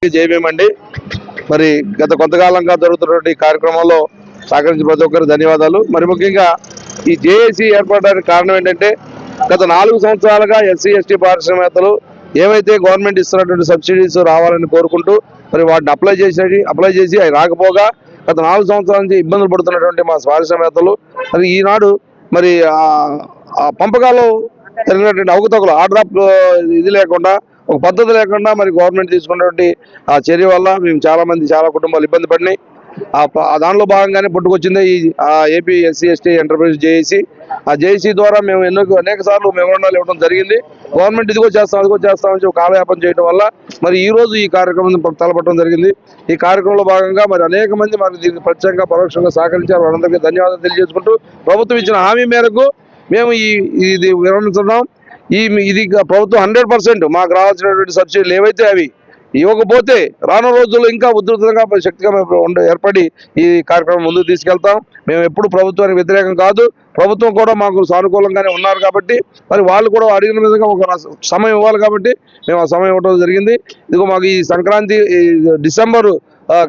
జయమేమండి. మరి గత కొంతకాలంగా జరుగుతున్నటువంటి కార్యక్రమంలో సహకరించిన ప్రతి ఒక్కరికి ధన్యవాదాలు. మరి ముఖ్యంగా ఈ జేఏసీ ఏర్పడడానికి కారణం ఏంటంటే గత 4 సంవత్సరాలుగా ఎస్సీ ఎస్టీ పారిశ్రామికవేత్తలు ఏవైతే గవర్నమెంట్ ఇస్తున్నటువంటి సబ్సిడీస్ రావాలని కోరుకుంటూ మరి వాటిని అప్లై చేసి అవి రాకపోగా గత 4 సంవత్సరాల నుంచి ఇబ్బందులు పడుతున్నటువంటి మా పారిశ్రామికవేత్తలు మరి ఈనాడు మరి ఆ పంపకాలు జరిగినటువంటి అవకతవకలు ఆర్డర్ ఆఫ్ ఇది లేకుండా ఒక పద్ధతి లేకుండా మరి గవర్నమెంట్ తీసుకున్నటువంటి ఆ చర్య వల్ల మేము చాలా కుటుంబాలు ఇబ్బంది పడినాయి. దానిలో భాగంగానే పుట్టుకొచ్చింది ఈ AP SC ST enterprise JAC. ఆ జేఏసీ ద్వారా మేము అనేక సార్లు మెమోరాండాలు ఇవ్వడం జరిగింది. గవర్నమెంట్ ఇదిగో చేస్తామని కాలయాపన చేయడం వల్ల మరి ఈ రోజు ఈ కార్యక్రమం తలపట్టడం జరిగింది. ఈ కార్యక్రమంలో భాగంగా మరి అనేక మంది మరి దీనికి ప్రత్యేకంగా పరోక్షంగా సహకరించారు. వాళ్ళందరికీ ధన్యవాదాలు తెలియజేసుకుంటూ ప్రభుత్వం ఇచ్చిన హామీ మేరకు మేము ఇది విరమిస్తున్నాం. ఇది ప్రభుత్వం 100% మాకు రావాల్సినటువంటి సబ్సిడీలు ఏవైతే అవి ఇవ్వకపోతే రానున్న రోజుల్లో ఇంకా ఉధృతంగా శక్తిగా ఏర్పడి ఈ కార్యక్రమం ముందుకు తీసుకెళ్తాం. మేము ఎప్పుడు ప్రభుత్వానికి వ్యతిరేకం కాదు. ప్రభుత్వం కూడా మాకు సానుకూలంగానే ఉన్నారు కాబట్టి మరి వాళ్ళు కూడా అడిగిన విధంగా ఒక సమయం ఇవ్వాలి కాబట్టి మేము ఆ సమయం ఇవ్వడం జరిగింది. ఇదిగో మాకు ఈ సంక్రాంతి డిసెంబర్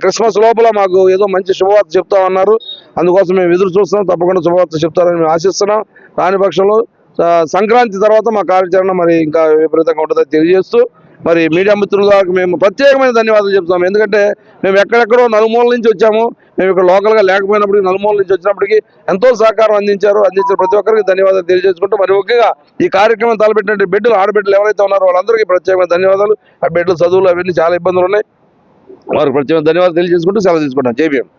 క్రిస్మస్ లోపల మాకు ఏదో మంచి శుభవార్త చెప్తామన్నారు. అందుకోసం మేము ఎదురు చూస్తున్నాం. తప్పకుండా శుభవార్త చెప్తారని మేము ఆశిస్తున్నాం. రాని పక్షంలో సంక్రాంతి తర్వాత మా కార్యాచరణ మరి ఇంకా విపరీతంగా ఉంటుందని తెలియజేస్తూ మరి మీడియా మిత్రులకు మేము ప్రత్యేకమైన ధన్యవాదాలు చెప్తాము. ఎందుకంటే మేము ఎక్కడెక్కడో నలుమూలల నుంచి వచ్చాము. మేము ఇక్కడ లోకల్గా లేకపోయినప్పటికీ నలుమూలల నుంచి వచ్చినప్పటికీ ఎంతో సహకారం అందించిన ప్రతి ఒక్కరికి ధన్యవాదాలు తెలియజేసుకుంటూ మరి ముఖ్యంగా ఈ కార్యక్రమం తలపెట్టినట్టు బిడ్డలు ఆడబిడ్డలు ఎవరైతే ఉన్నారో వాళ్ళందరికీ ప్రత్యేకమైన ధన్యవాదాలు. ఆ బిడ్డలు చదువులు అవన్నీ చాలా ఇబ్బందులు ఉన్నాయి. వారికి ప్రత్యేకమైన ధన్యవాదాలు తెలియజేసుకుంటూ సెలవు తీసుకుంటాం. జై భీమ్.